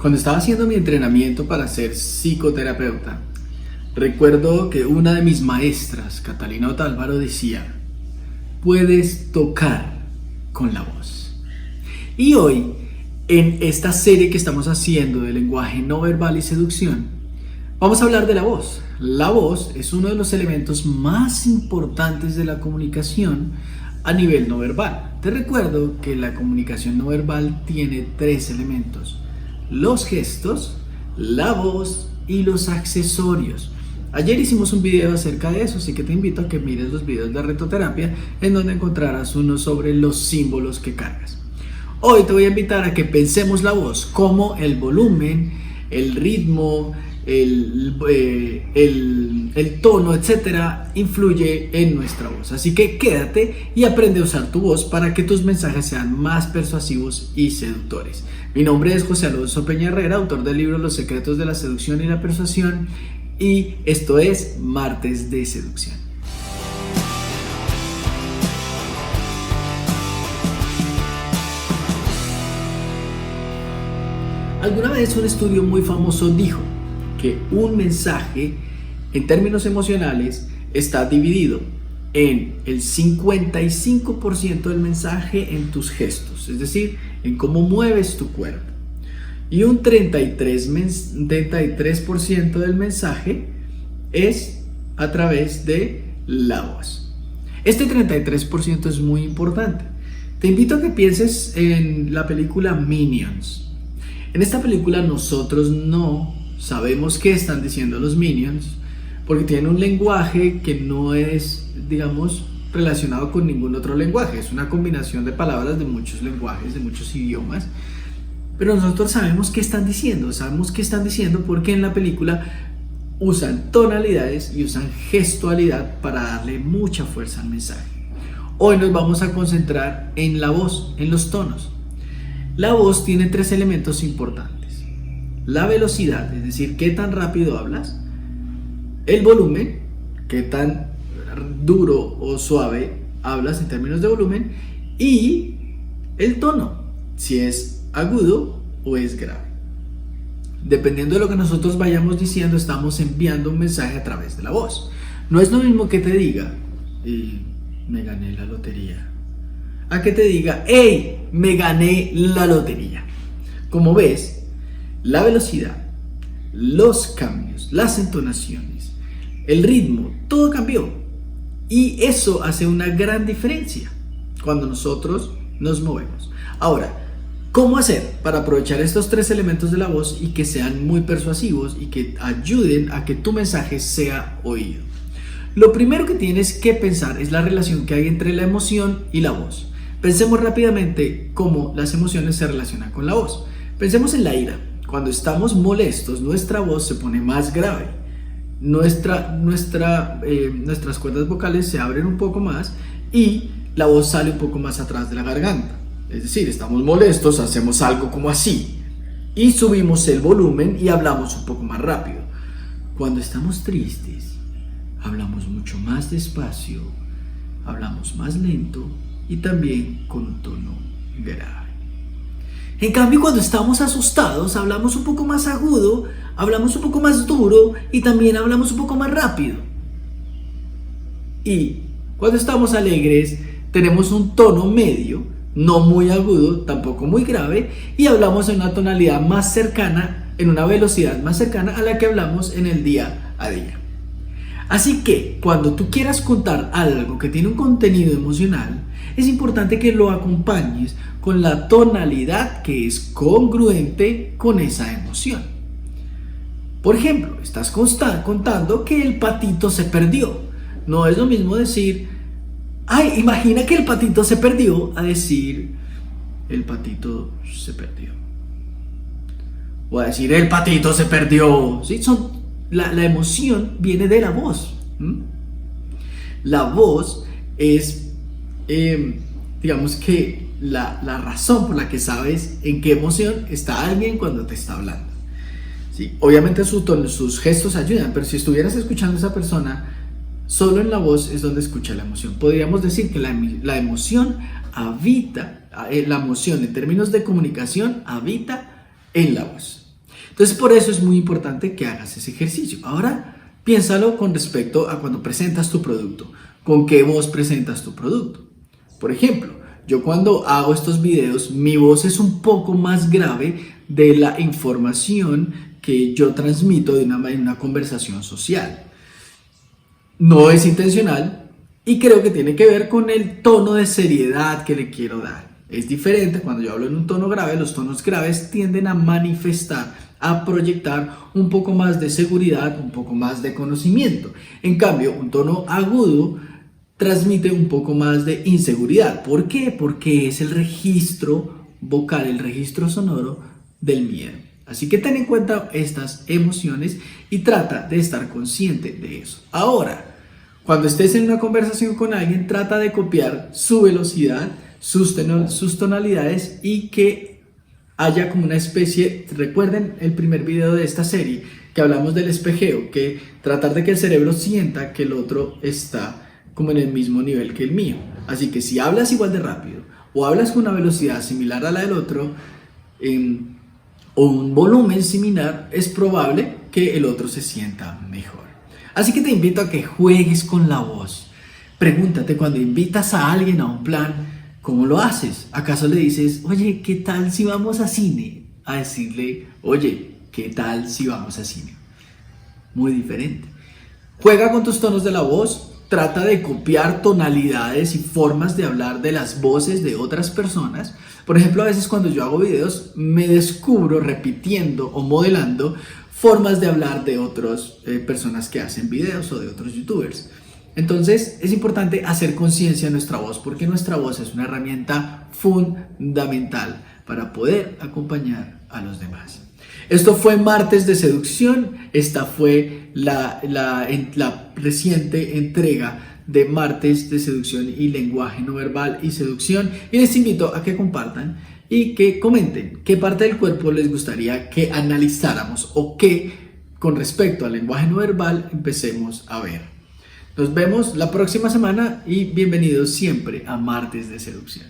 Cuando estaba haciendo mi entrenamiento para ser psicoterapeuta, recuerdo que una de mis maestras, Catalina Otálvaro, decía: puedes tocar con la voz. Y hoy, en esta serie que estamos haciendo de lenguaje no verbal y seducción, vamos a hablar de la voz. La voz es uno de los elementos más importantes de la comunicación a nivel no verbal. Te recuerdo que la comunicación no verbal tiene 3 elementos: los gestos, la voz y los accesorios. Ayer hicimos un video acerca de eso, así que te invito a que mires los videos de retoterapia, en donde encontrarás uno sobre los símbolos que cargas. Hoy te voy a invitar a que pensemos la voz como el volumen, el ritmo, el tono, etcétera, influye en nuestra voz. Así que quédate y aprende a usar tu voz para que tus mensajes sean más persuasivos y seductores. Mi nombre es José Alonso Peña Herrera, autor del libro Los secretos de la seducción y la persuasión, y esto es Martes de Seducción. Alguna vez un estudio muy famoso dijo que un mensaje en términos emocionales está dividido en el 55% del mensaje en tus gestos, es decir, en cómo mueves tu cuerpo, y un 33% del mensaje es a través de la voz. Este 33% es muy importante. Te invito a que pienses en la película Minions. En esta película nosotros no sabemos qué están diciendo los Minions, porque tienen un lenguaje que no es, digamos, relacionado con ningún otro lenguaje. Es una combinación de palabras de muchos lenguajes, de muchos idiomas. Pero nosotros sabemos qué están diciendo. Sabemos qué están diciendo porque en la película usan tonalidades y usan gestualidad para darle mucha fuerza al mensaje. Hoy nos vamos a concentrar en la voz, en los tonos. La voz tiene 3 elementos importantes: la velocidad, es decir, qué tan rápido hablas; el volumen, qué tan duro o suave hablas en términos de volumen; y el tono, si es agudo o es grave. Dependiendo de lo que nosotros vayamos diciendo, estamos enviando un mensaje a través de la voz. No es lo mismo que te diga: me gané la lotería, a que te diga: hey, me gané la lotería. Como ves, la velocidad, los cambios, las entonaciones, el ritmo, todo cambió. Y eso hace una gran diferencia cuando nosotros nos movemos. Ahora, ¿cómo hacer para aprovechar estos 3 elementos de la voz y que sean muy persuasivos y que ayuden a que tu mensaje sea oído? Lo primero que tienes que pensar es la relación que hay entre la emoción y la voz. Pensemos rápidamente cómo las emociones se relacionan con la voz. Pensemos en la ira. Cuando estamos molestos, nuestra voz se pone más grave. Nuestras cuerdas vocales se abren un poco más y la voz sale un poco más atrás de la garganta. Es decir, estamos molestos, hacemos algo como así y subimos el volumen y hablamos un poco más rápido. Cuando estamos tristes, hablamos mucho más despacio, hablamos más lento y también con un tono grave. En cambio, cuando estamos asustados, hablamos un poco más agudo, hablamos un poco más duro y también hablamos un poco más rápido. Y cuando estamos alegres, tenemos un tono medio, no muy agudo, tampoco muy grave, y hablamos en una tonalidad más cercana, en una velocidad más cercana a la que hablamos en el día a día. Así que cuando tú quieras contar algo que tiene un contenido emocional, es importante que lo acompañes con la tonalidad que es congruente con esa emoción. Por ejemplo, estás contando que el patito se perdió. No es lo mismo decir: ay, imagina que el patito se perdió, a decir: el patito se perdió. O a decir: el patito se perdió. ¿Sí? La emoción viene de la voz. La voz es, digamos que la razón por la que sabes en qué emoción está alguien cuando te está hablando. ¿Sí? Obviamente sus gestos ayudan, pero si estuvieras escuchando a esa persona, solo en la voz es donde escucha la emoción. Podríamos decir que la emoción habita, la emoción en términos de comunicación habita en la voz. Entonces por eso es muy importante que hagas ese ejercicio. Ahora piénsalo con respecto a cuando presentas tu producto. ¿Con qué voz presentas tu producto? Por ejemplo, yo cuando hago estos videos, mi voz es un poco más grave de la información que yo transmito en una conversación social. No es intencional y creo que tiene que ver con el tono de seriedad que le quiero dar. Es diferente cuando yo hablo en un tono grave, los tonos graves tienden a manifestar, a proyectar un poco más de seguridad, un poco más de conocimiento. En cambio, un tono agudo transmite un poco más de inseguridad. ¿Por qué? Porque es el registro vocal, el registro sonoro del miedo. Así que ten en cuenta estas emociones y trata de estar consciente de eso. Ahora, cuando estés en una conversación con alguien, trata de copiar su velocidad, sus tonalidades y que haya como una especie, recuerden el primer video de esta serie que hablamos del espejeo, que tratar de que el cerebro sienta que el otro está como en el mismo nivel que el mío. Así que si hablas igual de rápido o hablas con una velocidad similar a la del otro o un volumen similar, es probable que el otro se sienta mejor. Así que te invito a que juegues con la voz. Pregúntate cuando invitas a alguien a un plan, ¿cómo lo haces? ¿Acaso le dices, oye, ¿qué tal si vamos a cine? A decirle, oye, ¿qué tal si vamos a cine? Muy diferente. Juega con tus tonos de la voz. Trata de copiar tonalidades y formas de hablar de las voces de otras personas. Por ejemplo, a veces cuando yo hago videos me descubro repitiendo o modelando formas de hablar de otras personas que hacen videos o de otros youtubers. Entonces es importante hacer conciencia de nuestra voz porque nuestra voz es una herramienta fundamental para poder acompañar a los demás. Esto fue Martes de Seducción. Esta fue la reciente entrega de Martes de Seducción y Lenguaje No Verbal y Seducción. Y les invito a que compartan y que comenten qué parte del cuerpo les gustaría que analizáramos o que con respecto al lenguaje no verbal empecemos a ver. Nos vemos la próxima semana y bienvenidos siempre a Martes de Seducción.